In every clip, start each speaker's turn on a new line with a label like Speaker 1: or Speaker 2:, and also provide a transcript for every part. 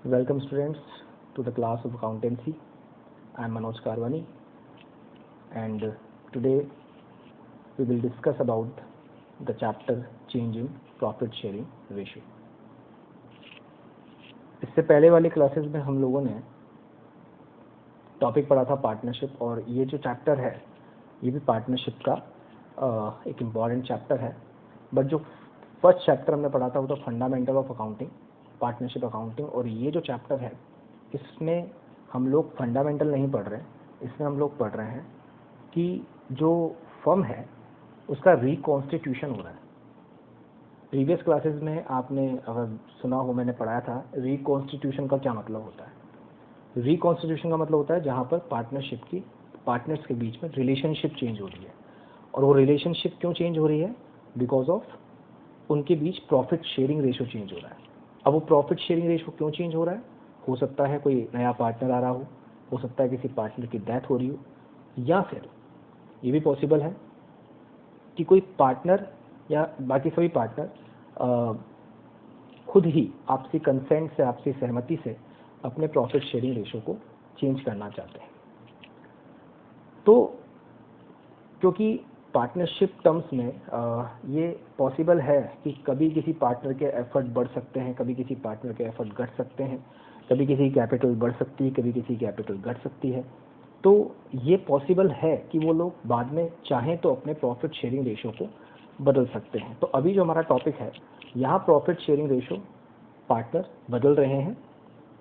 Speaker 1: Welcome students to the class of accountancy. I am Manoj Karwani and today we will discuss about the chapter change in profit sharing ratio. इससे पहले वाली classes में हम लोगों ने topic पढ़ा था पार्टनरशिप और ये जो चैप्टर है ये भी पार्टनरशिप का एक इम्पॉर्टेंट चैप्टर है। बट जो फर्स्ट चैप्टर हमने पढ़ा था वो तो fundamental of accounting, partnership accounting, और ये जो चैप्टर है इसमें हम लोग फंडामेंटल नहीं पढ़ रहे हैं, इसमें हम लोग पढ़ रहे हैं कि जो फर्म है उसका रिकॉन्स्टिट्यूशन हो रहा है। प्रीवियस क्लासेस में आपने अगर सुना हो, मैंने पढ़ाया था रिकॉन्स्टिट्यूशन का क्या मतलब होता है। रिकॉन्स्टिट्यूशन का मतलब होता है जहाँ पर पार्टनर्स के बीच में रिलेशनशिप चेंज हो रही है। और वो रिलेशनशिप क्यों चेंज हो रही है? बिकॉज ऑफ उनके बीच प्रॉफिट शेयरिंग रेशो चेंज हो रहा है। अब वो प्रॉफिट शेयरिंग रेशो क्यों चेंज हो रहा है? हो सकता है कोई नया पार्टनर आ रहा हो सकता है किसी पार्टनर की डेथ हो रही हो, या फिर ये भी पॉसिबल है कि कोई पार्टनर या बाकी सभी पार्टनर खुद ही आपसी कंसेंट से, आपसी सहमति से अपने प्रॉफिट शेयरिंग रेशो को चेंज करना चाहते हैं। तो क्योंकि पार्टनरशिप टर्म्स में ये पॉसिबल है कि कभी किसी पार्टनर के एफर्ट बढ़ सकते हैं, कभी किसी पार्टनर के एफर्ट घट सकते हैं, कभी किसी कैपिटल बढ़ सकती है, कभी किसी कैपिटल घट सकती है। तो ये पॉसिबल है कि वो लोग बाद में चाहें तो अपने प्रॉफिट शेयरिंग रेशो को बदल सकते हैं। तो अभी जो हमारा टॉपिक है यहाँ प्रॉफिट शेयरिंग रेशो पार्टनर बदल रहे हैं,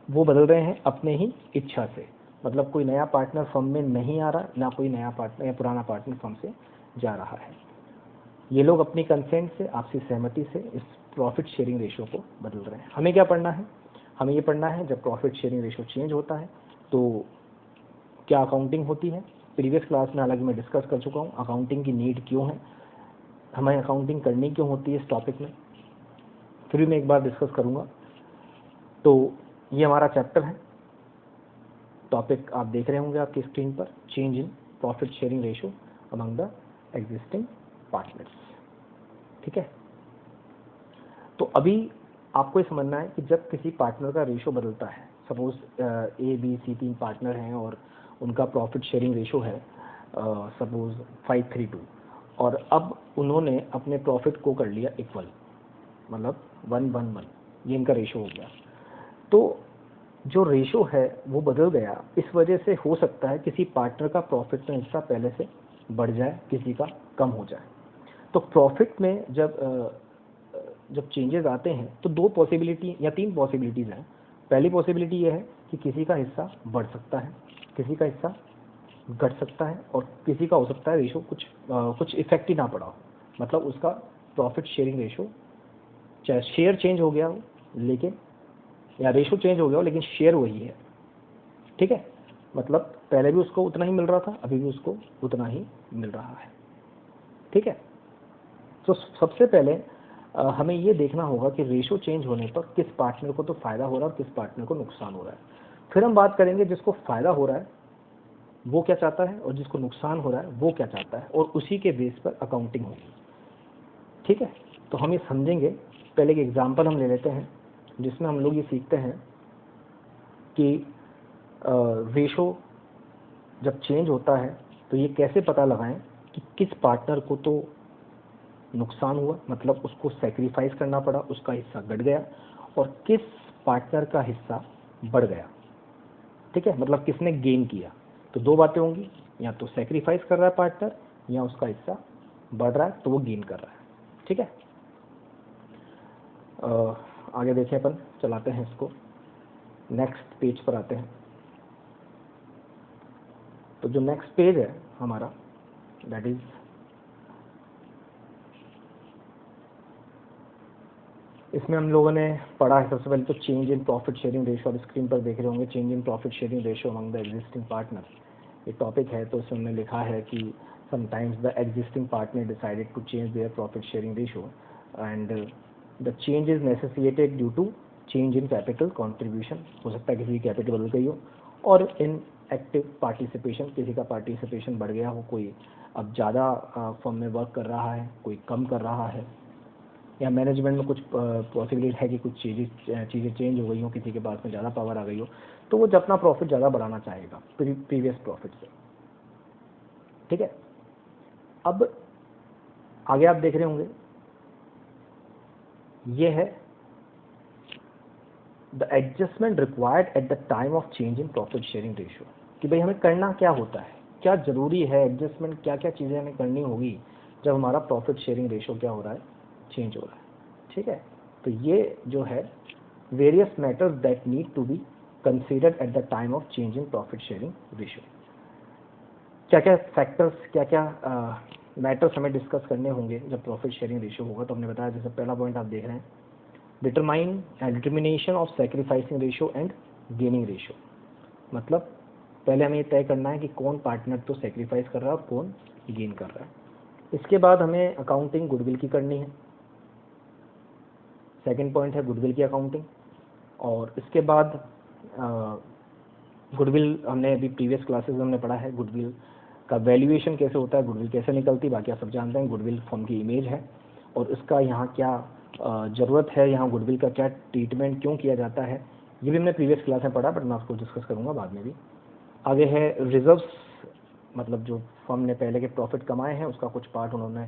Speaker 1: वो बदल रहे हैं अपने ही इच्छा से। मतलब कोई नया पार्टनर फर्म में नहीं आ रहा, ना कोई नया पार्टनर या पुराना पार्टनर फर्म से जा रहा है। ये लोग अपनी कंसेंट से, आपसी सहमति से इस प्रॉफिट शेयरिंग रेशो को बदल रहे हैं। हमें क्या पढ़ना है? हमें ये पढ़ना है जब प्रॉफिट शेयरिंग रेशो चेंज होता है तो क्या अकाउंटिंग होती है। प्रीवियस क्लास में हालांकि मैं डिस्कस कर चुका हूँ अकाउंटिंग की नीड क्यों है, हमें अकाउंटिंग करनी क्यों होती है। इस टॉपिक में फिर भी मैं एक बार डिस्कस करूँगा। तो ये हमारा चैप्टर है, टॉपिक आप देख रहे होंगे आपकी स्क्रीन पर, change in profit sharing ratio among the existing partners. ठीक है, तो अभी आपको ये समझना है कि जब किसी पार्टनर का रेशो बदलता है, suppose A, B, C 3 partner हैं और उनका प्रॉफिट शेयरिंग रेशो है सपोज 5:3:2, और अब उन्होंने अपने प्रॉफिट को कर लिया इक्वल, मतलब 1:1:1, ये इनका रेशो हो गया। तो जो रेशो है वो बदल गया, इस वजह से हो सकता है किसी पार्टनर का प्रॉफिट में हिस्सा पहले से बढ़ जाए, किसी का कम हो जाए। तो प्रॉफिट में जब चेंजेस आते हैं तो दो पॉसिबिलिटी या तीन पॉसिबिलिटीज़ हैं। पहली पॉसिबिलिटी ये है कि किसी का हिस्सा बढ़ सकता है, किसी का हिस्सा घट सकता है, और किसी का हो सकता है रेशो कुछ इफेक्ट ही ना पड़ा हो, मतलब उसका प्रॉफिट शेयरिंग रेशो, चाहे शेयर चेंज हो गया हो लेकिन, या रेशो चेंज हो गया हो लेकिन शेयर वही है। ठीक है, मतलब पहले भी उसको उतना ही मिल रहा था, अभी भी उसको उतना ही मिल रहा है। ठीक है, तो सबसे पहले हमें ये देखना होगा कि रेशो चेंज होने पर किस पार्टनर को तो फ़ायदा हो रहा है और किस पार्टनर को नुकसान हो रहा है। फिर हम बात करेंगे जिसको फ़ायदा हो रहा है वो क्या चाहता है और जिसको नुकसान हो रहा है वो क्या चाहता है, और उसी के बेस पर अकाउंटिंग होगी। ठीक है, तो हम ये समझेंगे। पहले एक एग्जाम्पल हम ले लेते हैं जिसमें हम लोग ये सीखते हैं कि रेशो जब चेंज होता है तो ये कैसे पता लगाएं कि किस पार्टनर को तो नुकसान हुआ, मतलब उसको सेक्रीफाइस करना पड़ा, उसका हिस्सा घट गया, और किस पार्टनर का हिस्सा बढ़ गया। ठीक है, मतलब किसने गेन किया। तो दो बातें होंगी, या तो सेक्रीफाइस कर रहा है पार्टनर, या उसका हिस्सा बढ़ रहा है तो वो गेन कर रहा है। ठीक है, आगे देखें, अपन चलाते हैं इसको, नेक्स्ट पेज पर आते हैं। तो जो नेक्स्ट पेज है हमारा, दैट इज इसमें हम लोगों ने पढ़ा है सबसे पहले तो change in profit sharing ratio. आप स्क्रीन पर देख रहे होंगे change in profit sharing ratio among the existing partner, ये टॉपिक है। तो उसमें लिखा है कि sometimes the existing partner decided to change their profit sharing ratio and the change is necessitated due to change in capital contribution. हो सकता है किसी की कैपिटल बदल गई हो, और इन एक्टिव पार्टिसिपेशन, किसी का पार्टिसिपेशन बढ़ गया हो, कोई अब ज़्यादा फर्म में वर्क कर रहा है, कोई कम कर रहा है। या मैनेजमेंट में कुछ पॉसिबिलिटी है कि कुछ चीज़ें चेंज हो गई हो, किसी के पास में ज़्यादा पावर आ गई हो, तो वो अपना प्रॉफिट ज़्यादा बढ़ाना चाहेगा प्रीवियस प्रॉफिट से। ठीक है, अब आगे आप देख रहे होंगे, ये है the adjustment required at the time of change in profit sharing ratio, कि भाई हमें करना क्या होता है, क्या ज़रूरी है एडजस्टमेंट, क्या क्या चीज़ें हमें करनी होगी जब हमारा प्रॉफिट शेयरिंग रेशियो क्या हो रहा है, चेंज हो रहा है। ठीक है, तो ये जो है various matters that need to be considered at the time of change in profit sharing ratio. क्या क्या फैक्टर्स, क्या क्या मैटर्स हमें डिस्कस करने होंगे जब प्रॉफिट शेयरिंग रेशियो होगा। तो हमने बताया, जैसे पहला पॉइंट आप देख रहे हैं, determination of sacrificing ratio and gaining ratio. मतलब पहले हमें ये तय करना है कि कौन पार्टनर तो सेक्रीफाइस कर रहा है और कौन गेन कर रहा है। इसके बाद हमें अकाउंटिंग गुडविल की करनी है, सेकंड पॉइंट है गुडविल की अकाउंटिंग। और इसके बाद गुडविल हमने अभी प्रीवियस क्लासेस में हमने पढ़ा है, गुडविल का वैल्यूएशन कैसे होता है, गुडविल कैसे निकलती, बाकी आप सब जानते हैं। गुडविल फर्म की इमेज है और इसका यहाँ क्या ज़रूरत है, यहाँ गुडविल का क्या ट्रीटमेंट क्यों किया जाता है, ये भी हमने प्रीवियस क्लास में पढ़ा, बट मैं आपको डिस्कस करूँगा बाद में भी। आगे है रिजर्व्स, मतलब जो फर्म ने पहले के प्रॉफिट कमाए हैं उसका कुछ पार्ट उन्होंने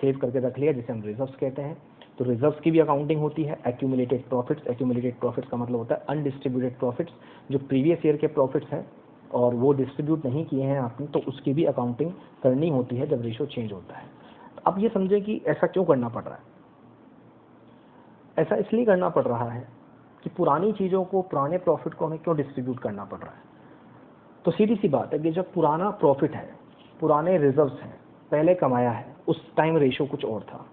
Speaker 1: सेव करके रख लिया, जिसे हम रिजर्व्स कहते हैं। तो रिजर्व्स की भी अकाउंटिंग होती है। एक्यूमुलेटेड प्रॉफिट्स, एक्यूमुलेटेड प्रॉफिट्स का मतलब होता है अनडिस्ट्रीब्यूटेड प्रॉफिट्स, जो प्रीवियस ईयर के प्रॉफिट्स हैं और वो डिस्ट्रीब्यूट नहीं किए हैं आपने, तो उसकी भी अकाउंटिंग करनी होती है जब रेशियो चेंज होता है। तो अब ये समझे कि ऐसा क्यों करना पड़ रहा है। ऐसा इसलिए करना पड़ रहा है कि पुरानी चीज़ों को, पुराने प्रॉफिट को हमें क्यों डिस्ट्रीब्यूट करना पड़ रहा है। तो सीधी सी बात है कि जब पुराना प्रॉफिट है, पुराने रिजर्व्स हैं, पहले कमाया है, उस टाइम रेशो कुछ और था,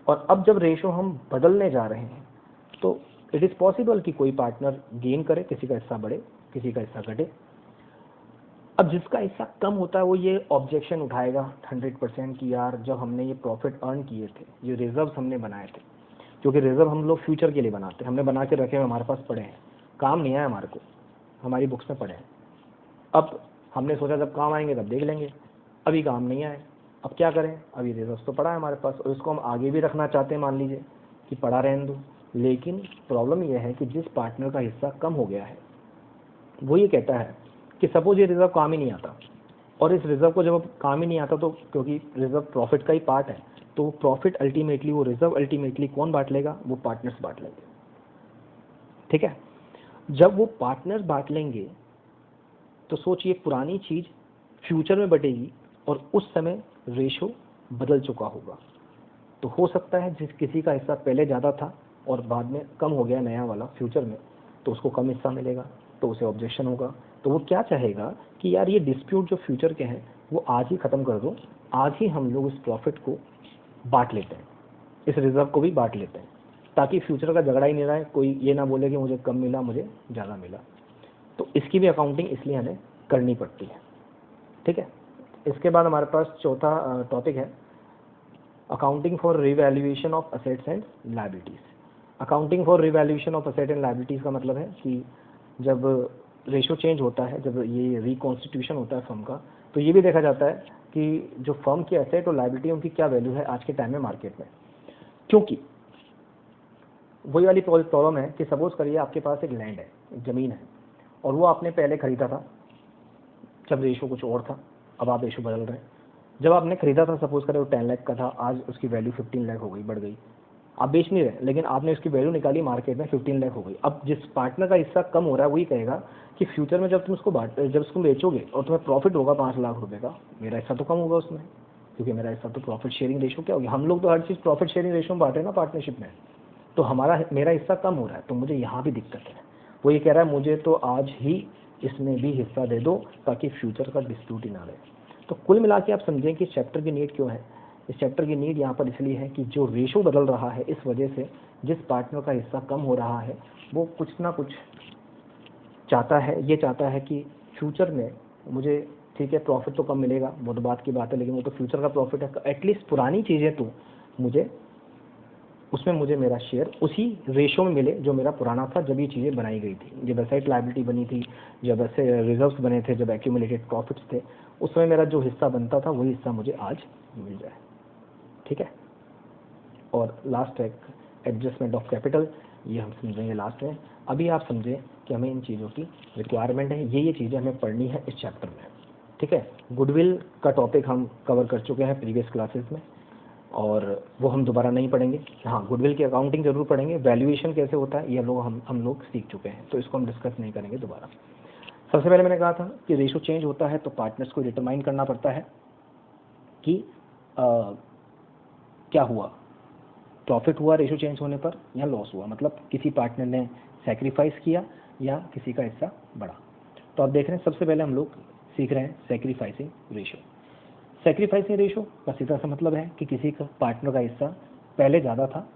Speaker 1: और अब जब रेशो हम बदलने जा रहे हैं तो इट इज़ पॉसिबल कि कोई पार्टनर गेन करे, किसी का हिस्सा बढ़े, किसी का हिस्सा घटे। अब जिसका हिस्सा कम होता है वो ये ऑब्जेक्शन उठाएगा 100% कि यार जब हमने ये प्रॉफिट अर्न किए थे, ये रिजर्व्स हमने बनाए थे, क्योंकि रिजर्व हम लोग फ्यूचर के लिए बनाते हैं, हमने बना के रखे हैं, हमारे पास पड़े हैं, काम नहीं आए हमारे को, हमारी बुक्स में पड़े हैं। अब हमने सोचा जब काम आएंगे तब देख लेंगे, अभी काम नहीं आए, अब क्या करें, अभी रिजर्व तो पड़ा है हमारे पास और इसको हम आगे भी रखना चाहते हैं, मान लीजिए कि पड़ा रहने दो। लेकिन प्रॉब्लम यह है कि जिस पार्टनर का हिस्सा कम हो गया है वो ये कहता है कि सपोज ये रिजर्व काम ही नहीं आता, और इस रिजर्व को जब काम ही नहीं आता तो क्योंकि रिजर्व प्रॉफिट का ही पार्ट है, तो प्रॉफिट अल्टीमेटली, वो रिजर्व अल्टीमेटली कौन बांट लेगा, वो पार्टनर्स बांट लेंगे। ठीक है, जब वो पार्टनर्स बांट लेंगे तो सोचिए पुरानी चीज़ फ्यूचर में बटेगी और उस समय रेशो बदल चुका होगा। तो हो सकता है जिस किसी का हिस्सा पहले ज़्यादा था और बाद में कम हो गया नया वाला फ्यूचर में, तो उसको कम हिस्सा मिलेगा, तो उसे ऑब्जेक्शन होगा। तो वो क्या चाहेगा कि यार ये डिस्प्यूट जो फ्यूचर के हैं वो आज ही ख़त्म कर दो, आज ही हम लोग इस प्रॉफिट को बांट लेते हैं, इस रिजर्व को भी बांट लेते हैं, ताकि फ्यूचर का झगड़ा ही नहीं रहे, कोई ये ना बोले कि मुझे कम मिला, मुझे ज़्यादा मिला। तो इसकी भी अकाउंटिंग इसलिए हमें करनी पड़ती है। ठीक है, इसके बाद हमारे पास चौथा टॉपिक है accounting for revaluation of assets and liabilities. Accounting for revaluation of asset and liabilities का मतलब है कि जब रेशो चेंज होता है, जब ये रिकॉन्स्टिट्यूशन होता है फर्म का, तो ये भी देखा जाता है कि जो फर्म की एसेट और लायबिलिटी उनकी क्या वैल्यू है आज के टाइम में मार्केट में। क्योंकि वही वाली प्रॉब्लम है कि सपोज करिए आपके पास एक लैंड है, एक ज़मीन है, और वो आपने पहले ख़रीदा था जब रेशो कुछ और था, अब आप रेशो बदल रहे हैं। जब आपने खरीदा था सपोज करें वो 10 लाख का था, आज उसकी वैल्यू 15 लाख हो गई, बढ़ गई। आप बेच नहीं रहे, लेकिन आपने उसकी वैल्यू निकाली मार्केट में, 15 लाख हो गई। अब जिस पार्टनर का हिस्सा कम हो रहा है वही कहेगा कि फ्यूचर में जब तुम उसको जब उसको बेचोगे और तुम्हें प्रॉफिट होगा 5 लाख रुपए का, मेरा हिस्सा तो कम होगा उसमें, क्योंकि मेरा हिस्सा तो प्रॉफिट शेयरिंग रेशो क्या होगी, हम लोग तो हर चीज़ प्रॉफिट शेयरिंग रेशो में बांटे ना पार्टनरशिप में, तो मेरा हिस्सा कम हो रहा है, तो मुझे यहाँ भी दिक्कत है। वो ये कह रहा है मुझे तो आज ही इसमें भी हिस्सा दे दो ताकि फ्यूचर का डिस्प्यूट ही ना रहे। तो कुल मिला के आप समझें कि इस चैप्टर की नीड क्यों है। इस चैप्टर की नीड यहाँ पर इसलिए है कि जो रेशो बदल रहा है, इस वजह से जिस पार्टनर का हिस्सा कम हो रहा है वो कुछ ना कुछ चाहता है, ये चाहता है कि फ्यूचर में मुझे, ठीक है प्रॉफिट तो कम मिलेगा, वो तो बात की बात है, लेकिन वो तो फ्यूचर का प्रॉफिट है, एटलीस्ट पुरानी चीज़ें तो मुझे उसमें मुझे मेरा शेयर उसी रेशो में मिले जो मेरा पुराना था जब ये चीज़ें बनाई गई थी, जब एसेट लायबिलिटी बनी थी, जब ऐसे रिजर्व्स बने थे, जब एक्यूमुलेटेड प्रॉफिट्स थे, उस समय मेरा जो हिस्सा बनता था वही हिस्सा मुझे आज मिल जाए। ठीक है, और लास्ट है एडजस्टमेंट ऑफ कैपिटल, ये हम समझेंगे लास्ट में। अभी आप समझें कि हमें इन चीज़ों की रिक्वायरमेंट है, ये चीज़ें हमें पढ़नी है इस चैप्टर में, ठीक है। गुडविल का टॉपिक हम कवर कर चुके हैं प्रीवियस क्लासेस में और वो हम दोबारा नहीं पढ़ेंगे। हाँ, गुडविल की अकाउंटिंग जरूर पढ़ेंगे, वैल्यूएशन कैसे होता है ये हम लोग सीख चुके हैं, तो इसको हम डिस्कस नहीं करेंगे दोबारा। सबसे पहले मैंने कहा था कि रेशो चेंज होता है तो पार्टनर्स को डिटरमाइन करना पड़ता है कि क्या हुआ, प्रॉफिट हुआ रेशो चेंज होने पर या लॉस हुआ, मतलब किसी पार्टनर ने सैक्रिफाइस किया या किसी का हिस्सा बढ़ा। तो आप देख रहे हैं सबसे पहले हम लोग सीख रहे हैं सैक्रिफाइसिंग रेशो। सैक्रिफाइसिंग रेशो का सीधा सा मतलब है कि किसी का पार्टनर का हिस्सा पहले ज़्यादा था,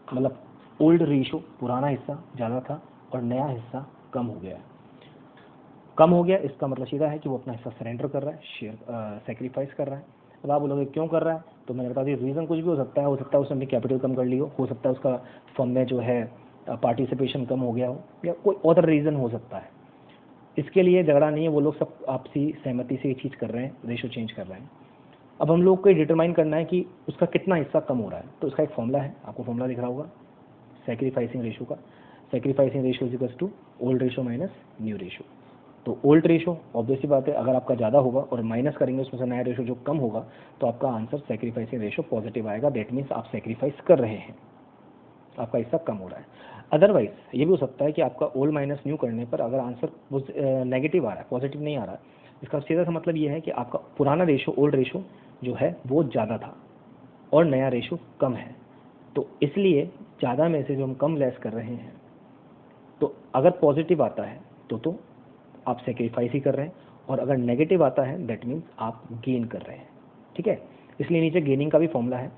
Speaker 1: मतलब ओल्ड रेशो पुराना हिस्सा ज़्यादा था और नया हिस्सा कम हो गया है। कम हो गया इसका मतलब सीधा है कि वो अपना हिस्सा सरेंडर कर रहा है, शेयर सैक्रिफाइस कर रहा है। अब आप बोलोगे क्यों कर रहा है, तो मैंने बता दिया रीज़न कुछ भी हो सकता है उसने अपनी कैपिटल कम कर ली हो सकता है उसका फर्म में जो है पार्टिसिपेशन कम हो गया हो, या कोई और रीज़न हो सकता है। इसके लिए झगड़ा नहीं है, वो लोग सब आपसी सहमति से ये चीज़ कर रहे हैं, रेशो चेंज कर रहे हैं। अब हम लोग को डिटरमाइन करना है कि उसका कितना हिस्सा कम हो रहा है, तो इसका एक फॉर्मूला है, आपको फॉर्मूला दिख रहा होगा सैक्रिफाइसिंग रेशो का। Sacrificing ratio is to old ratio minus new ratio. तो ओल्ड रेशो ऑब्वियस सी बात है, अगर आपका ज़्यादा होगा और माइनस करेंगे उसमें से नया रेशो जो कम होगा तो आपका आंसर सैक्रिफाइसिंग रेशो पॉजिटिव आएगा। दैट मीन्स आप सैक्रिफाइस कर रहे हैं, आपका हिस्सा कम हो रहा है। अदरवाइज ये भी हो सकता है कि आपका ओल्ड माइनस न्यू करने पर अगर आंसर नेगेटिव आ रहा है, पॉजिटिव नहीं आ रहा है, इसका सीधा सा मतलब ये है कि आपका पुराना रेशो ओल्ड रेशो जो है वो ज़्यादा था और नया रेशो कम है। तो इसलिए ज़्यादा में से जो हम कम लेस कर रहे हैं, तो अगर पॉजिटिव आता है तो आप सेक्रीफाइस ही कर रहे हैं, और अगर नेगेटिव आता है दैट मीन्स आप गेन कर रहे हैं, ठीक है। इसलिए नीचे गेनिंग का भी फॉर्मूला है,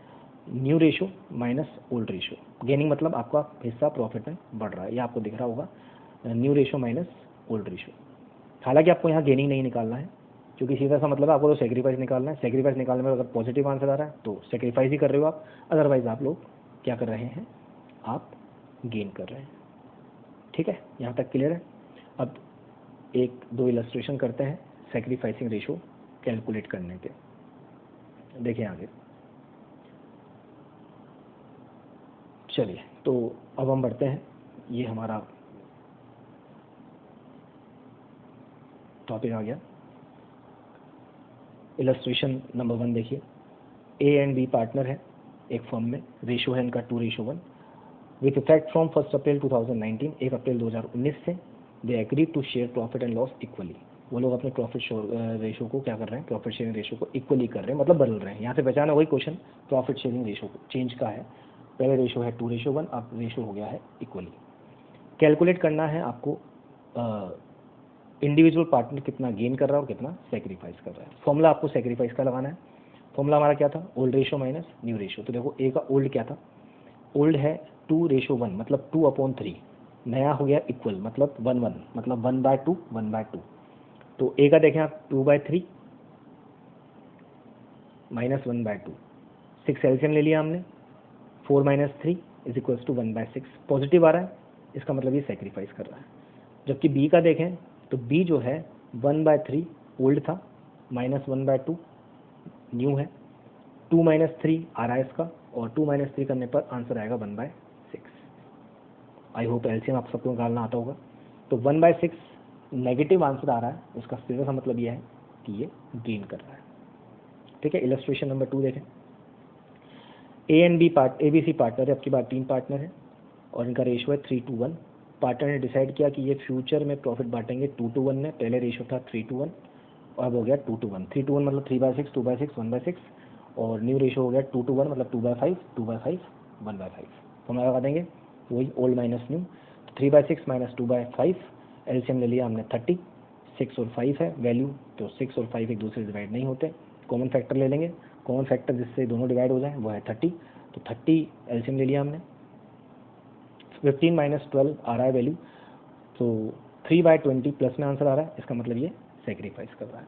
Speaker 1: new ratio minus old ratio. Gaining मतलब आपका हिस्सा प्रॉफिट में बढ़ रहा है, ये आपको दिख रहा होगा, new ratio minus old ratio. हालांकि आपको यहाँ गेनिंग नहीं निकालना है क्योंकि सीधा सा मतलब है आपको तो सेक्रीफाइस निकालना है। सेक्रीफाइस निकालने में अगर पॉजिटिव आंसर आ रहा है तो सेक्रीफाइस ही कर रहे हो आप, अदरवाइज आप लोग क्या कर रहे हैं, आप गेन कर रहे हैं, ठीक है। यहाँ तक क्लियर है। अब एक दो इलस्ट्रेशन करते हैं सैक्रिफाइसिंग रेशो कैलकुलेट करने के, देखिए आगे। चलिए तो अब हम बढ़ते हैं, ये हमारा टॉपिक आ गया। इलस्ट्रेशन नंबर 1 देखिए, ए एंड बी पार्टनर है एक फर्म में, रेशो है इनका 2:1 विथ इफेक्ट फ्रॉम 1 अप्रैल 2019, 1 अप्रैल 2019 से they agree to share profit and loss equally. वो लोग अपने प्रॉफिट रेशो को क्या कर रहे हैं, प्रॉफिट शेयरिंग रेशो को इक्वली कर रहे हैं, मतलब बदल रहे हैं। यहाँ से पहचाना वही क्वेश्चन, प्रॉफिट शेयरिंग रेशो को चेंज का है, पहले रेशो है 2:1, अब रेशो हो गया है इक्वली। कैलकुलेट करना है आपको इंडिविजुअल पार्टनर कितना गेन कर रहा है और कितना सेक्रीफाइस कर रहा है। फॉर्मूला आपको सेक्रीफाइस का लगाना है। फॉर्मूला हमारा क्या था, old ratio minus new ratio. तो देखो ए का ओल्ड क्या था, ओल्ड है 2:1 मतलब 2/3, नया हो गया इक्वल मतलब 1:1 मतलब 1/2 1/2। तो ए का देखें आप 2/3 माइनस 1/2, 6 एलसीएम ले लिया हमने, 4 minus 3 is equals to 1/6। Positive आ रहा है, इसका मतलब ये सेक्रीफाइस कर रहा है। जबकि बी का देखें तो बी जो है 1/3 ओल्ड था माइनस 1/2 न्यू है, 2 माइनस 3 आ रहा है इसका, और 2 माइनस 3 करने पर आंसर आएगा 1/6। आई होप एलसीएम आप सबको निकालना आता होगा। तो 1/6 नेगेटिव आंसर आ रहा है, इसका सीधा सा मतलब यह है कि ये गेन कर रहा है, ठीक है। इलस्ट्रेशन नंबर 2 देखें, A and B A B C partner है, आपकी बात 3 पार्टनर है और इनका रेशो है 3:1। पार्टनर ने डिसाइड किया कि ये फ्यूचर में प्रॉफिट बांटेंगे 2:1 में, पहले रेशो था 3:1 और अब हो गया 2:1। 3:1 मतलब 3/6 2/6 1/6, और न्यू रेशो हो गया 2:1 मतलब 2/5 2/5 1/5। तो हम लगा देंगे वही old minus new, 3/6 minus 2/5, LCM ले लिया हमने 30, 6 और 5 है वैल्यू, तो 6 और 5 एक दूसरे से डिवाइड नहीं होते, कॉमन फैक्टर ले लेंगे, कॉमन फैक्टर जिससे दोनों डिवाइड हो जाए वो है 30। तो 30 एलसीएम ले लिया हमने, 15 माइनस 12 आ रहा है वैल्यू, तो 3/20 प्लस में आंसर आ रहा है, इसका मतलब ये सेक्रीफाइस कर रहा है।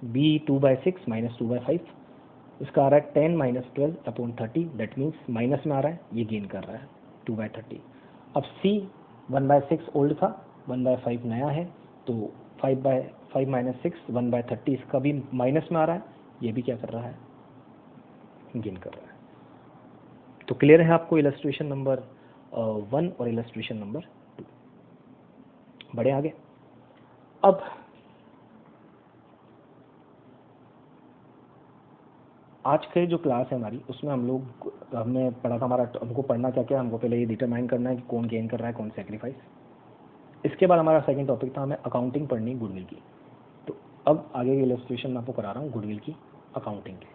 Speaker 1: बी 2/6 माइनस 2/5, इसका आ रहा है 10 माइनस 12/30, दैट मीन्स माइनस में आ रहा है, ये गेन कर रहा है 2/30। अब सी 1/6 ओल्ड था, 1/5 नया है, तो 5 माइनस 6 1/30, इसका भी माइनस में आ रहा है, ये भी क्या कर रहा है, गेन कर रहा है। तो क्लियर है आपको इलस्ट्रेशन नंबर 1 और इलस्ट्रेशन नंबर 2। बढ़े आगे। अब आज के जो क्लास है हमारी, उसमें हमने पढ़ा था, हमको पढ़ना क्या क्या है, हमको पहले ये डिटरमाइन करना है कि कौन गेन कर रहा है, कौन सेक्रीफाइस। इसके बाद हमारा सेकंड टॉपिक था हमें अकाउंटिंग पढ़नी गुडविल की। तो अब आगे की इलस्ट्रेशन मैं आपको करा रहा हूँ गुडविल की अकाउंटिंग की,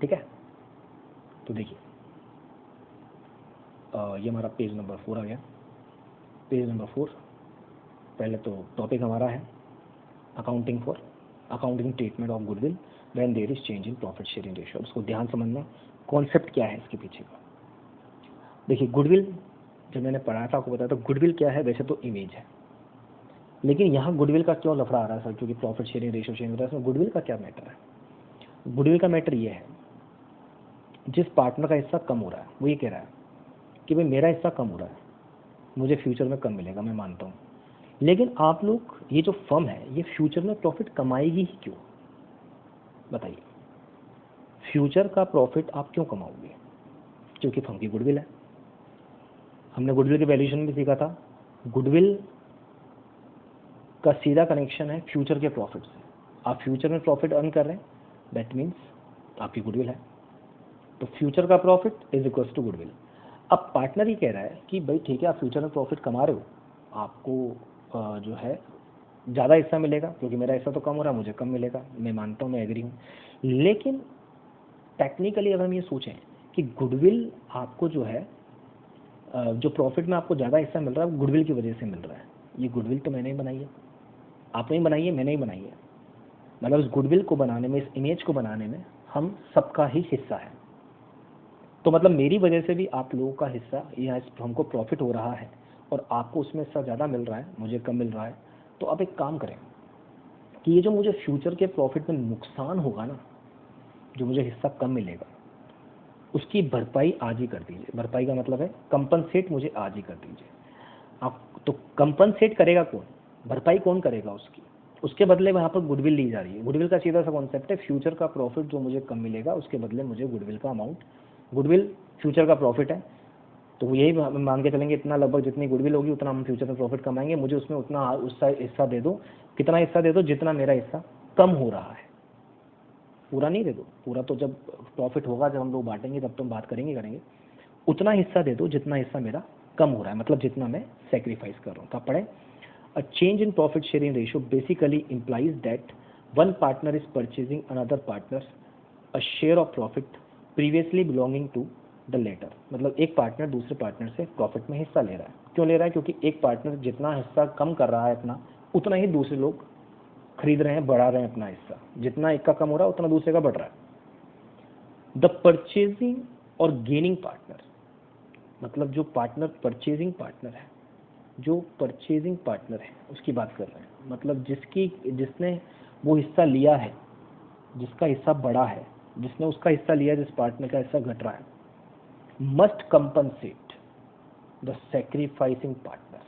Speaker 1: ठीक है। तो देखिए ये हमारा पेज नंबर 4 आ गया। पेज नंबर 4, पहले तो टॉपिक हमारा है accounting for accounting treatment of goodwill when there is change in profit sharing ratio. उसको ध्यान समझना, कॉन्सेप्ट क्या है इसके पीछे का। देखिए गुडविल जब मैंने पढ़ा था आपको बताया, तो गुडविल क्या है, वैसे तो इमेज है, लेकिन यहाँ गुडविल का क्यों लफड़ा आ रहा है सर, क्योंकि प्रॉफिट शेयरिंग रेशियो चेंज होता है, इसमें गुडविल का क्या मैटर है। गुडविल का मैटर ये है, जिस पार्टनर का हिस्सा कम हो रहा है वो ये कह रहा है कि भाई मेरा हिस्सा कम हो रहा है, मुझे फ्यूचर में कम मिलेगा, मैं मानता हूँ, लेकिन आप लोग, ये जो फर्म है ये फ्यूचर में प्रॉफिट कमाएगी ही क्यों, बताइए। फ्यूचर का प्रॉफिट आप क्यों कमाओगे, क्योंकि फर्म की गुडविल है। हमने गुडविल के वैल्यूएशन भी सीखा था, गुडविल का सीधा कनेक्शन है फ्यूचर के प्रॉफिट से। आप फ्यूचर में प्रॉफिट अर्न कर रहे हैं, दैट मीन्स आपकी गुडविल है। तो फ्यूचर का profit is equals to goodwill. अब पार्टनर ही कह रहा है कि भाई ठीक है, आप फ्यूचर में प्रॉफिट कमा रहे हो, आपको जो है ज़्यादा हिस्सा मिलेगा, क्योंकि मेरा हिस्सा तो कम हो रहा है, मुझे कम मिलेगा, मैं मानता हूँ, मैं एग्री हूँ। लेकिन टेक्निकली अगर हम ये सोचें कि गुडविल आपको जो है जो प्रॉफिट में आपको ज़्यादा हिस्सा मिल रहा है वो गुडविल की वजह से मिल रहा है। ये गुडविल तो मैंने ही बनाई है, आपने ही बनाई है, मैंने ही बनाई है। मतलब इस गुडविल को बनाने में, इस इमेज को बनाने में हम सबका ही हिस्सा है। तो मतलब मेरी वजह से भी आप लोगों का हिस्सा, यहाँ हमको प्रॉफिट हो रहा है और आपको उसमें हिस्सा ज़्यादा मिल रहा है, मुझे कम मिल रहा है। तो आप एक काम करें कि ये जो मुझे फ्यूचर के प्रॉफिट में नुकसान होगा ना, जो मुझे हिस्सा कम मिलेगा, उसकी भरपाई आज ही कर दीजिए। भरपाई का मतलब है कंपनसेट मुझे आज ही कर दीजिए आप। तो कंपनसेट करेगा कौन, भरपाई कौन करेगा उसकी, उसके बदले वहाँ पर गुडविल ली जा रही है। गुडविल का सीधा सा कॉन्सेप्ट है, फ्यूचर का प्रॉफिट जो मुझे कम मिलेगा उसके बदले मुझे गुडविल का अमाउंट, गुडविल फ्यूचर का प्रॉफिट है, तो यही मान के चलेंगे, इतना लगभग जितनी गुडविल होगी उतना हम फ्यूचर में प्रॉफिट कमाएंगे, मुझे उसमें उतना उसका हिस्सा दे दो। कितना हिस्सा दे दो, जितना मेरा हिस्सा कम हो रहा है। पूरा नहीं दे दो, पूरा तो जब प्रॉफिट होगा, जब हम लोग बांटेंगे तब तो हम बात करेंगे। उतना हिस्सा दे दो जितना हिस्सा मेरा कम हो रहा है, मतलब जितना मैं सेक्रीफाइस कर रहा हूँ। तो आप पढ़ें, a change in profit sharing ratio basically implies that one partner is purchasing another partner a share of profit previously belonging to the latter. मतलब एक पार्टनर दूसरे पार्टनर से प्रॉफिट में हिस्सा ले रहा है। क्यों ले रहा है, क्योंकि एक पार्टनर जितना हिस्सा कम कर रहा है अपना, उतना ही दूसरे लोग खरीद रहे हैं, बढ़ा रहे हैं अपना हिस्सा। जितना एक का कम हो रहा है उतना दूसरे का बढ़ रहा है। द परचेजिंग और गेनिंग पार्टनर, मतलब जो पार्टनर परचेजिंग पार्टनर है, जो परचेजिंग पार्टनर है उसकी बात कर रहे हैं, मतलब जिसने वो हिस्सा लिया है, जिसका हिस्सा बड़ा है, जिसने उसका हिस्सा लिया, जिस पार्टनर का हिस्सा घट रहा है, must compensate the sacrificing partner.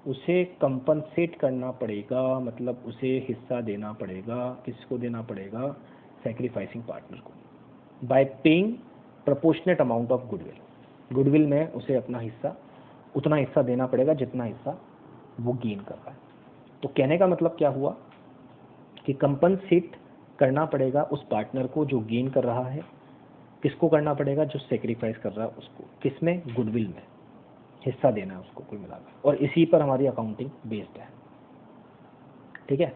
Speaker 1: उसे कंपनसेट करना पड़ेगा, मतलब उसे हिस्सा देना पड़ेगा। किसको देना पड़ेगा, सेक्रीफाइसिंग पार्टनर को, bye paying proportionate amount of goodwill. Goodwill में उसे अपना हिस्सा, उतना हिस्सा देना पड़ेगा जितना हिस्सा वो गेन कर रहा है। तो कहने का मतलब क्या हुआ कि कंपनसेट करना पड़ेगा उस पार्टनर को जो गेन कर रहा है। किसको करना पड़ेगा, जो सेक्रीफाइस कर रहा है उसको। किसमें, गुडविल में हिस्सा देना है उसको कुल मिलाकर। और इसी पर हमारी अकाउंटिंग बेस्ड है, ठीक है।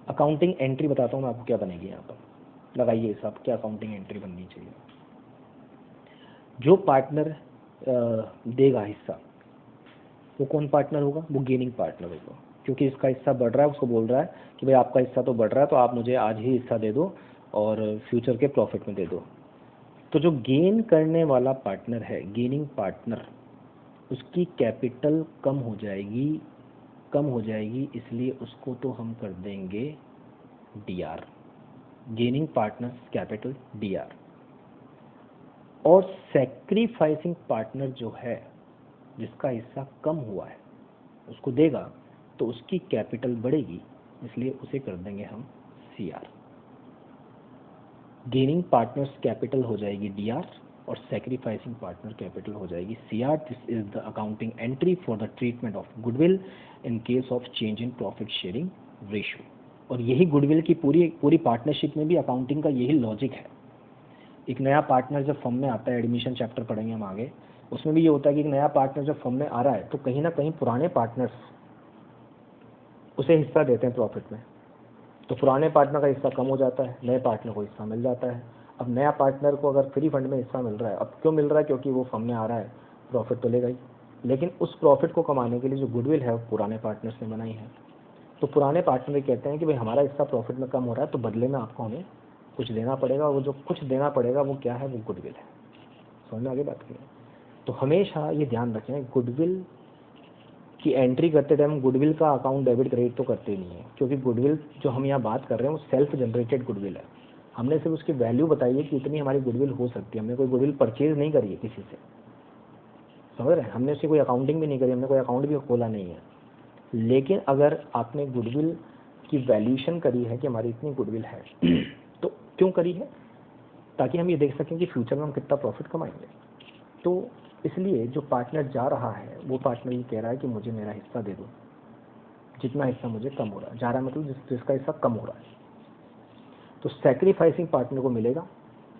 Speaker 1: अकाउंटिंग एंट्री बताता हूँ मैं आपको क्या बनेगी। यहाँ पर लगाइए हिसाब, क्या अकाउंटिंग एंट्री बननी चाहिए। जो पार्टनर देगा हिस्सा, वो कौन पार्टनर होगा, वो गेनिंग पार्टनर होगा, क्योंकि इसका हिस्सा बढ़ रहा है, उसको बोल रहा है कि भाई आपका हिस्सा तो बढ़ रहा है, तो आप मुझे आज ही हिस्सा दे दो और फ्यूचर के प्रॉफिट में दे दो। तो जो गेन करने वाला पार्टनर है, गेनिंग पार्टनर, उसकी कैपिटल कम हो जाएगी, इसलिए उसको तो हम कर देंगे DR, gaining partner capital DR। और सेक्रीफाइसिंग पार्टनर जो है, जिसका हिस्सा कम हुआ है, उसको देगा तो उसकी कैपिटल बढ़ेगी, इसलिए उसे कर देंगे हम CR। गेनिंग पार्टनर्स कैपिटल हो जाएगी DR और सेक्रीफाइसिंग पार्टनर कैपिटल हो जाएगी CR। This is the accounting entry for the treatment of goodwill in case of change in profit sharing ratio. और यही गुडविल की पूरी पार्टनरशिप में भी अकाउंटिंग का यही लॉजिक है। एक नया पार्टनर जब फर्म में आता है, एडमिशन चैप्टर पढ़ेंगे हम आगे, उसमें भी ये होता है कि एक नया पार्टनर जब फर्म में आ रहा है तो कहीं ना कहीं पुराने पार्टनर्स उसे हिस्सा देते हैं प्रॉफिट में, तो पुराने पार्टनर का हिस्सा कम हो जाता है, नए पार्टनर को हिस्सा मिल जाता है। अब नया पार्टनर को अगर फ्री फंड में हिस्सा मिल रहा है, अब क्यों मिल रहा है? क्योंकि वो फर्म में आ रहा है, प्रॉफिट तो लेगा ही, लेकिन उस प्रॉफिट को कमाने के लिए जो गुडविल है वो पुराने पार्टनर्स ने बनाई है। तो पुराने पार्टनर कहते हैं कि भाई हमारा हिस्सा प्रॉफिट में कम हो रहा है, तो बदले में आपको हमें कुछ देना पड़ेगा, और वो जो कुछ देना पड़ेगा वो क्या है? वो गुडविल है। समझ में आगे बात की? तो हमेशा ये ध्यान रखें, गुडविल की एंट्री करते टाइम गुडविल का अकाउंट डेबिट क्रेडिट तो करते नहीं है, क्योंकि गुडविल जो हम यहाँ बात कर रहे हैं वो सेल्फ जनरेटेड गुडविल है। हमने सिर्फ उसकी वैल्यू बताई है कि इतनी हमारी गुडविल हो सकती है, हमने कोई गुडविल परचेज नहीं करी है किसी से, समझ रहे हैं? हमने उसकी कोई अकाउंटिंग भी नहीं करी, हमने कोई अकाउंट भी खोला नहीं है। लेकिन अगर आपने गुडविल की वैल्यूएशन करी है कि हमारी इतनी गुडविल है तो क्यों करी है? ताकि हम ये देख सकें कि फ्यूचर में हम कितना प्रॉफिट कमाएंगे। तो इसलिए जो पार्टनर जा रहा है वो पार्टनर ये कह रहा है कि मुझे मेरा हिस्सा दे दो, जितना हिस्सा मुझे कम हो रहा है, जा रहा है मतलब जिसका हिस्सा कम हो रहा है। तो सैक्रिफाइसिंग पार्टनर को मिलेगा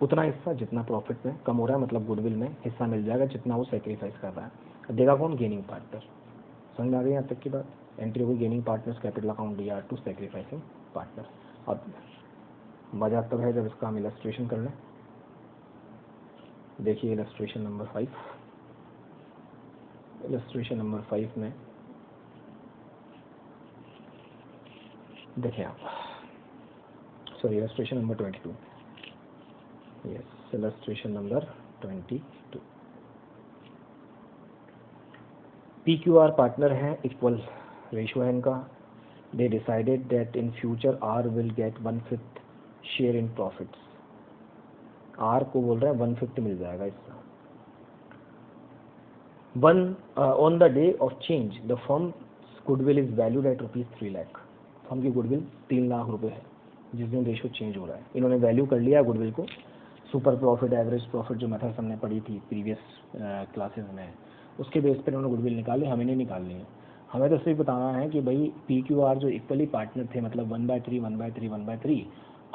Speaker 1: उतना हिस्सा जितना प्रॉफिट में कम हो रहा है, मतलब गुडविल में हिस्सा मिल जाएगा जितना वो सैक्रिफाइस कर रहा है। देगा कौन? Gaining partner. समझ में आ गई यहाँ तक की बात? एंट्री हुई gaining partner's capital account DR to sacrificing partner. अब मजा तब है जब इसका हम इलस्ट्रेशन कर लें। देखिए इलस्ट्रेशन नंबर 5। इलस्ट्रेशन नंबर 5 में देखिए आप, sorry illustration number 22, yes illustration number 22। PQR partner है, इक्वल रेशियो है इनका। They decided that in future R will get 1/5 share in profits. R को बोल रहे हैं 1/5 मिल जाएगा इसका। On the day of change the firm goodwill is valued at ₹3 lakh. Firm की गुडविल 3 लाख रुपए है जिस दिन रेशियो चेंज हो रहा है। इन्होंने वैल्यू कर लिया गुडविल को, सुपर प्रॉफिट, एवरेज प्रॉफिट जो मेथड्स हमने पढ़ी थी प्रीवियस क्लासेस में, उसके बेस पर उन्होंने गुडविल निकाली। हमें नहीं निकालनी है, हमें तो सिर्फ बताना है कि भाई PQR जो इक्वली पार्टनर थे, मतलब 1/3 1/3 1/3,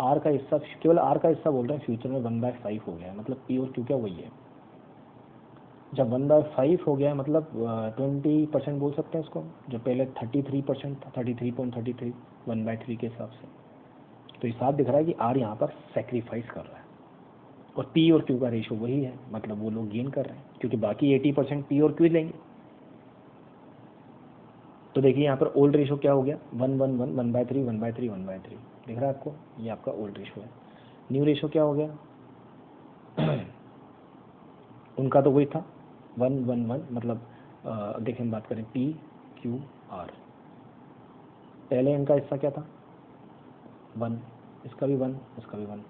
Speaker 1: R का हिस्सा, केवल R का हिस्सा बोल रहे हैं, फ्यूचर में 1/5 हो गया है, मतलब P और Q क्या वही है। जब 1/5 हो गया मतलब 20% बोल सकते हैं इसको, जो पहले 33% था, 33.33 1/3 के हिसाब से। तो हिसाब दिख रहा है कि R यहाँ पर सेक्रीफाइस कर रहा है, और P और Q का रेशियो वही है, मतलब वो लोग गेन कर रहे हैं, क्योंकि बाकी 80% P और Q लेंगे। तो देखिए यहाँ पर ओल्ड रेशियो क्या हो गया, 1/1 1/3 1/3 1/3 दिख रहा है आपको, ये आपका ओल्ड रेशियो है। न्यू रेशियो क्या हो गया उनका तो वही था 1/1 मतलब देखिए हम बात करें PQR, पहले इनका हिस्सा क्या था 1, इसका भी 1, इसका भी 1।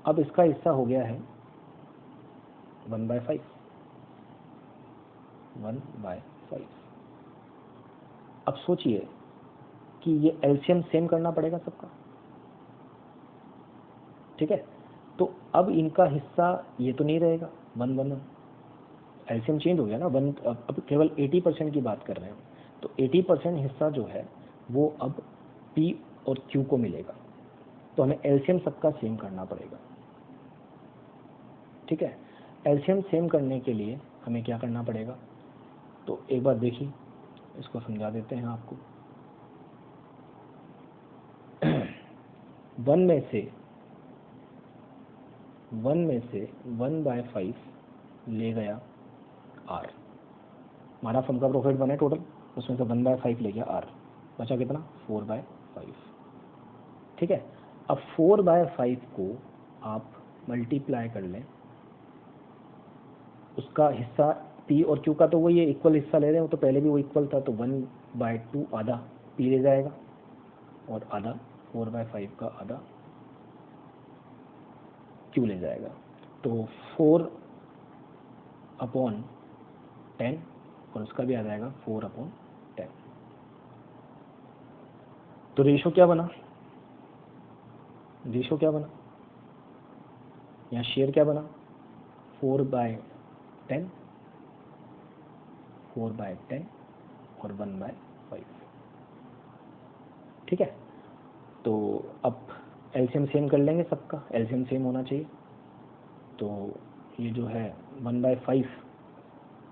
Speaker 1: अब इसका हिस्सा हो गया है 1/5 1/5। अब सोचिए कि ये एलसीएम सेम करना पड़ेगा सबका, ठीक है? तो अब इनका हिस्सा ये तो नहीं रहेगा 1/1, एलसीएम चेंज हो गया ना 1। अब केवल 80% की बात कर रहे हैं, तो 80% हिस्सा जो है वो अब P और Q को मिलेगा, तो हमें एलसीएम सबका सेम करना पड़ेगा, ठीक है? एलसीएम सेम करने के लिए हमें क्या करना पड़ेगा, तो एक बार देखिए इसको समझा देते हैं आपको। 1 में से 1/5 ले गया R, हमारा फर्म का प्रॉफिट 1 है टोटल, उसमें से 1/5 ले गया R, बचा कितना 4/5, ठीक है? अब 4/5 को आप मल्टीप्लाई कर लें, उसका हिस्सा P और Q का तो वही है, इक्वल हिस्सा ले रहे हैं, वो तो पहले भी वो इक्वल था, तो 1/2 आधा P ले जाएगा और आधा 4/5 का आधा Q ले जाएगा, तो 4/10 और उसका भी आ जाएगा 4/10। तो रेशो क्या बना, रेशो क्या बना, यहाँ शेयर क्या बना 4/10, 4/10 और 1/5। ठीक है, तो अब एलसीएम सेम कर लेंगे, सबका एलसीएम सेम होना चाहिए। तो ये जो है 1/5,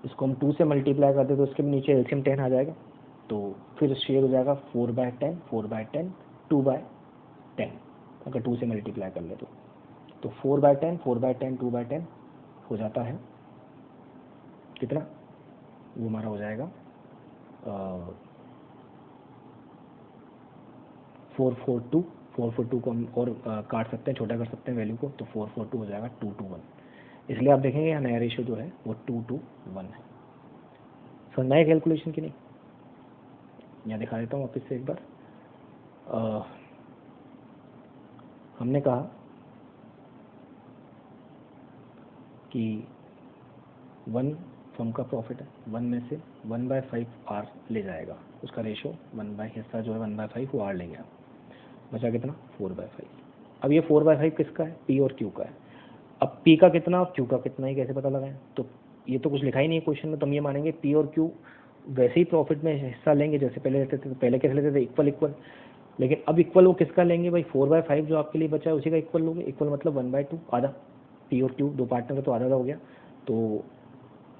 Speaker 1: इसको हम 2 से मल्टीप्लाई करते तो इसके नीचे एलसीएम 10 आ जाएगा। तो फिर शेयर हो जाएगा 4/10, 4/10, 2/10, अगर 2 से मल्टीप्लाई कर ले तो 4/10, 4/10, 2/10 हो जाता है कितना, वो हमारा हो जाएगा 442। 442 को हम और काट सकते हैं, छोटा कर सकते हैं वैल्यू को, तो 442 हो जाएगा 2:1। इसलिए आप देखेंगे यहाँ नया रेशियो जो है वो 2:1 है। सो नए कैलकुलेशन की नहीं, यहाँ दिखा देता हूँ वापस से एक बार। हमने कहा कि 1 फर्म का प्रॉफिट है, 1 में से 1/5 आर ले जाएगा, उसका रेशो 1 हिस्सा जो है 1/5 वो आर ले गया, बचा कितना 4/5। अब ये 4/5 किसका है, पी और क्यू का है। अब पी का कितना और क्यू का कितना ही कैसे पता लगाएं, तो ये तो कुछ लिखा ही नहीं है क्वेश्चन में, तो हम ये मानेंगे पी और क्यू वैसे ही प्रॉफिट में हिस्सा लेंगे जैसे पहले लेते थे। तो पहले कैसे लेते थे, इक्वल इक्वल, लेकिन अब इक्वल वो किसका लेंगे भाई, 4/5 जो आपके लिए बचा है उसी का इक्वल लोगे। इक्वल मतलब 1/2, आधा, पी और क्यू दो पार्टनर का तो आधा हो गया, तो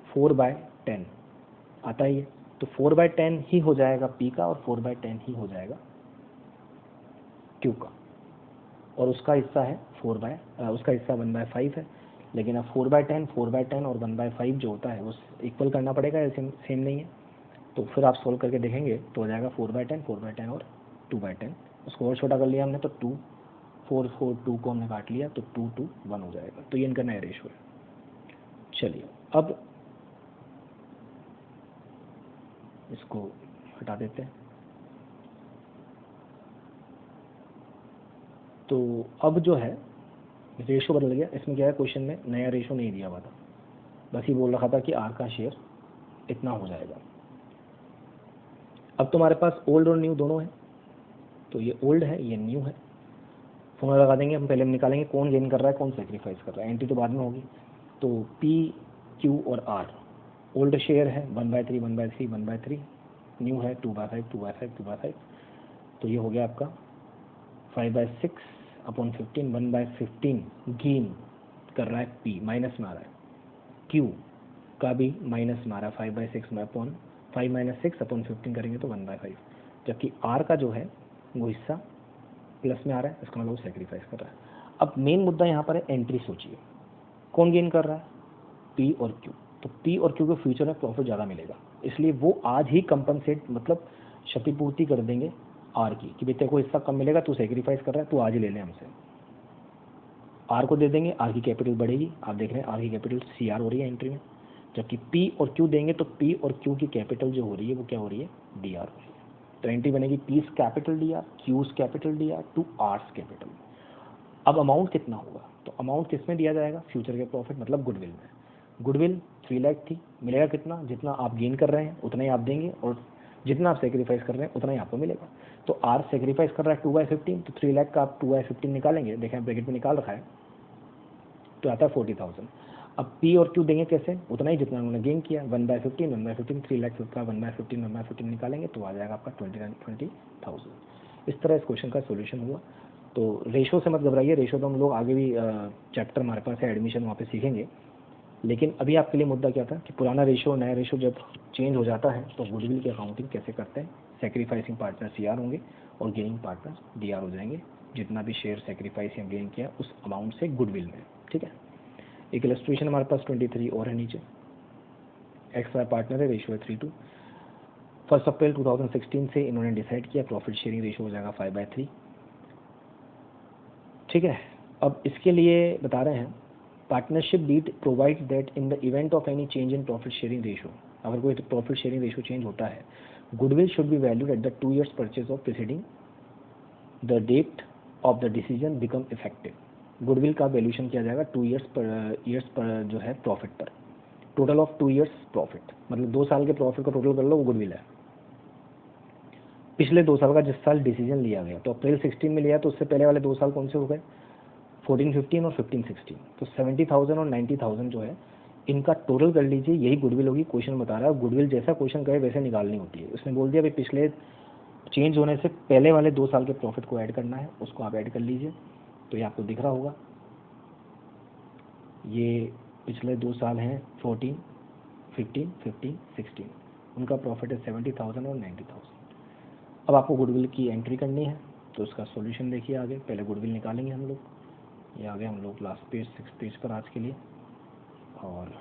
Speaker 1: 4/10 आता ही है। तो 4/10 ही हो जाएगा पी का और 4/10 ही हो जाएगा क्यू का, और उसका हिस्सा है उसका हिस्सा 1/5 है। लेकिन अब 4/10, 4/10 और 1/5 जो होता है वो इक्वल करना पड़ेगा, ऐसे सेम नहीं है। तो फिर आप सोल्व करके देखेंगे तो हो जाएगा 4/10, 4/10 और 2/10। उसको और छोटा कर लिया हमने तो 442 को हमने काट लिया तो 2:1 हो जाएगा। तो ये इनका नया रेशो है। चलिए अब इसको हटा देते हैं। तो अब जो है रेशो बदल गया। इसमें क्या है, क्वेश्चन में नया रेशो नहीं दिया हुआ था, बस ये बोल रखा था कि आर का शेयर इतना हो जाएगा। अब तुम्हारे पास ओल्ड और न्यू दोनों है, तो ये ओल्ड है ये न्यू है। फॉर्मूला लगा देंगे हम, पहले हम निकालेंगे कौन गेन कर रहा है कौन सेक्रीफाइस कर रहा है, एंट्री तो बाद में होगी। तो पी क्यू और आर, ओल्ड शेयर है 1/3, 1/3, 1/3, न्यू है 2/5, 2/5, 2/5। तो ये हो गया आपका 5/6 अपॉन 15, 1/15 गेन कर रहा है पी, माइनस में आ रहा है। क्यू का भी माइनस में आ रहा है 5/6 में अपॉन 5 - 6 अपॉन 15 करेंगे तो 1/5। जबकि आर का जो है वो हिस्सा प्लस में आ रहा है, इसका मतलब वो सेक्रीफाइस कर रहा है। अब मेन मुद्दा यहाँ पर है एंट्री। सोचिए कौन गेन कर रहा है, पी और क्यू। तो पी और क्यू को फ्यूचर में प्रॉफिट ज़्यादा मिलेगा, इसलिए वो आज ही कंपनसेट मतलब क्षतिपूर्ति कर देंगे आर की, कि भाई तेरे को हिस्सा कम मिलेगा, तू सेक्रीफाइस कर रहा है, तू आज ही ले ले हमसे। आर को दे देंगे, आर की कैपिटल बढ़ेगी। आप देख रहे हैं आर की कैपिटल सी आर हो रही है एंट्री में। जबकि पी और क्यू देंगे तो पी और क्यू की कैपिटल जो हो रही है वो क्या हो रही है, डी आर हो रही है। तो एंट्री बनेगी P's capital D R, Q's capital D R to R's capital. अब अमाउंट कितना होगा, तो अमाउंट किस में दिया जाएगा, फ्यूचर के प्रॉफिट मतलब गुडविल में। गुडविल 3 लाख थी, मिलेगा कितना, जितना आप गेन कर रहे हैं उतना ही आप देंगे, और जितना आप सेक्रीफाइस कर रहे हैं उतना ही आपको मिलेगा। तो आर सेक्रीफाइस कर रहा है 2/15, तो 3 लाख का आप 2/15 निकालेंगे, देखें ब्रैकेट में निकाल रखा है, तो आता है 40,000। अब पी और क्यू देंगे कैसे, उतना ही जितना उन्होंने गेन किया, 1/15, 1/15, 3 लाख का 1/15, 1/15 निकालेंगे तो आ जाएगा आपका 20,000। इस तरह इस क्वेश्चन का सोल्यूशन हुआ। तो रेशो से मत घबराइए, रेशो तो हम लोग आगे भी चैप्टर हमारे पास है एडमिशन, वहाँ पे सीखेंगे। लेकिन अभी आपके लिए मुद्दा क्या था कि पुराना रेशो और नया रेशो जब चेंज हो जाता है तो गुडविल की अकाउंटिंग कैसे करते हैं। सेक्रीफाइसिंग पार्टनर सी आर होंगे और गेनिंग पार्टनर डी आर हो जाएंगे, जितना भी शेयर सेक्रीफाइस या गेन किया उस अमाउंट से गुडविल में। ठीक है, एक इलस्ट्रेशन हमारे पास 23 और है नीचे। एक्स वाई पार्टनर है, रेशो है 3:2। 1 अप्रैल 2016 से इन्होंने डिसाइड किया प्रॉफिट शेयरिंग रेशो हो जाएगा 5/3। ठीक है, अब इसके लिए बता रहे हैं partnership deed provide that in the event of any change in profit sharing ratio, अगर कोई प्रॉफिट शेयरिंग रेशो चेंज होता है, goodwill should be valued at the 2 years purchase of preceding the date of the decision become effective. Goodwill का valuation किया जाएगा 2 years पर जो है प्रॉफिट पर, टोटल ऑफ 2 years प्रॉफिट, मतलब 2 साल के प्रॉफिट का टोटल कर लो वो गुडविल है। पिछले 2 साल का जिस साल डिसीजन लिया गया, तो अप्रैल 16 में लिया तो उससे पहले वाले 2 साल कौन से हो गए, 1415 और 1516, तो 70,000 और 90,000 जो है इनका टोटल कर लीजिए, यही गुडविल होगी। क्वेश्चन बता रहा है गुडविल जैसा क्वेश्चन कहे वैसे निकालनी होती है। उसने बोल दिया भाई पिछले चेंज होने से पहले वाले 2 साल के प्रॉफिट को ऐड करना है, उसको आप ऐड कर लीजिए। तो ये आपको दिख रहा होगा, ये पिछले 2 साल हैं 14, 15, 15, 16, उनका प्रॉफिट है 70,000 और 90,000। अब आपको गुडविल की एंट्री करनी है, तो उसका सॉल्यूशन देखिए आगे। पहले गुडविल निकालेंगे हम लोग, ये आगे हम लोग लास्ट पेज 6 पेज पर आज के लिए। और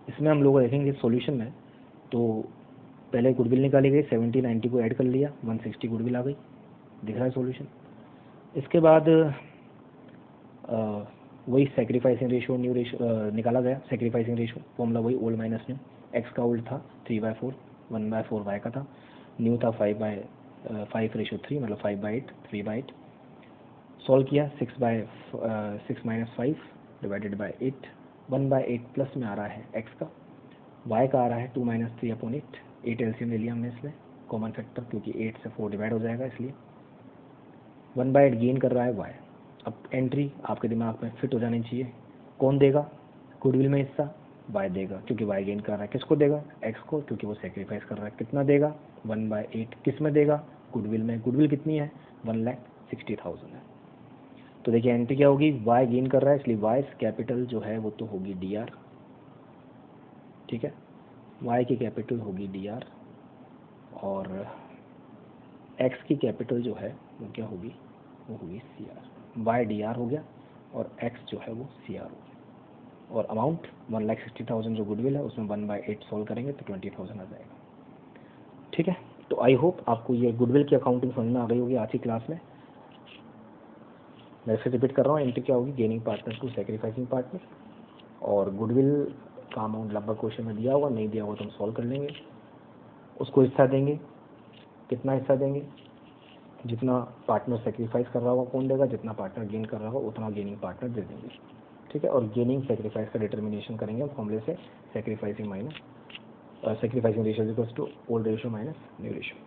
Speaker 1: इसमें हम लोग देखेंगे सॉल्यूशन में, तो पहले गुडविल निकाली गई, 70, 90 को ऐड कर लिया, 160 गुडविल आ गई, दिख रहा है सॉल्यूशन। इसके बाद वही सेक्रीफाइसिंग रेशियो न्यू रेशियो निकाला गया। सेक्रीफाइसिंग रेशियो फॉर्मूला वही ओल्ड माइनस न्यू, एक्स का ओल्ड था 3/4, 1/4 वाई का था, न्यू था 5/3 मतलब 5/8, 3/8। सॉल्व किया, 6 माइनस 5 डिवाइडेड बाई 8, 1/8 प्लस में आ रहा है एक्स का, वाई का आ रहा है 2 माइनस 3/8, 8 एलसीएम ले लिया हमने इसमें कॉमन फैक्टर, क्योंकि 8 से 4 डिवाइड हो जाएगा इसलिए। 1/8 गेन कर रहा है वाई। अब एंट्री आपके दिमाग में फिट हो जानी चाहिए, कौन देगा गुडविल में हिस्सा, वाई देगा, क्योंकि वाई गेन कर रहा है। किसको देगा, एक्स को, क्योंकि वो सेक्रीफाइस कर रहा है। कितना देगा, 1/8। किस में देगा, गुडविल में। गुडविल कितनी है, 1,60,000 है। तो देखिए एंट्री क्या होगी, वाई गेन कर रहा है इसलिए वाई कैपिटल जो है वो तो होगी DR, ठीक है, वाई की कैपिटल होगी DR, और एक्स की कैपिटल जो है वो क्या होगी, वो होगी CR। वाई DR हो गया और एक्स जो है वो CR हो गया। और अमाउंट 1,60,000 जो गुडविल है उसमें 1/8 सॉल्व करेंगे तो 20,000 आ जाएगा, ठीक है। तो आई होप आपको ये गुडविल की अकाउंटिंग समझ में आ गई होगी आज की क्लास में। मैं फिर रिपीट कर रहा हूँ, एंट्री क्या होगी, gaining partner to sacrificing partner, और गुडविल का अमाउंट लगभग क्वेश्चन में दिया होगा, नहीं दिया होगा तो हम सॉल्व कर लेंगे। उसको हिस्सा देंगे, कितना हिस्सा देंगे, जितना पार्टनर सेक्रीफाइस कर रहा होगा कौन देगा, जितना पार्टनर गेन कर रहा होगा उतना गेनिंग पार्टनर दे देंगे, ठीक है। और गेनिंग सेक्रीफाइस का डिटर्मिनेशन करेंगे हम फॉर्मूले से, sacrificing ratio equals to old ratio minus new ratio.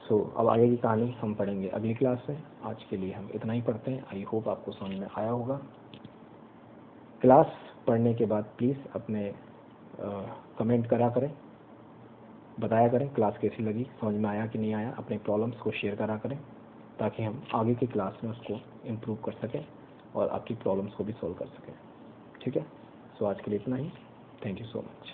Speaker 1: So अब आगे की कहानी हम पढ़ेंगे अगली क्लास में। आज के लिए हम इतना ही पढ़ते हैं। आई होप आपको समझ में आया होगा। क्लास पढ़ने के बाद प्लीज़ अपने कमेंट करा करें, बताया करें क्लास कैसी लगी, समझ में आया कि नहीं आया। अपने प्रॉब्लम्स को शेयर करा करें ताकि हम आगे की क्लास में उसको इम्प्रूव कर सकें और आपकी प्रॉब्लम्स को भी सॉल्व कर सकें, ठीक है। सो आज के लिए इतना ही। Thank you so much.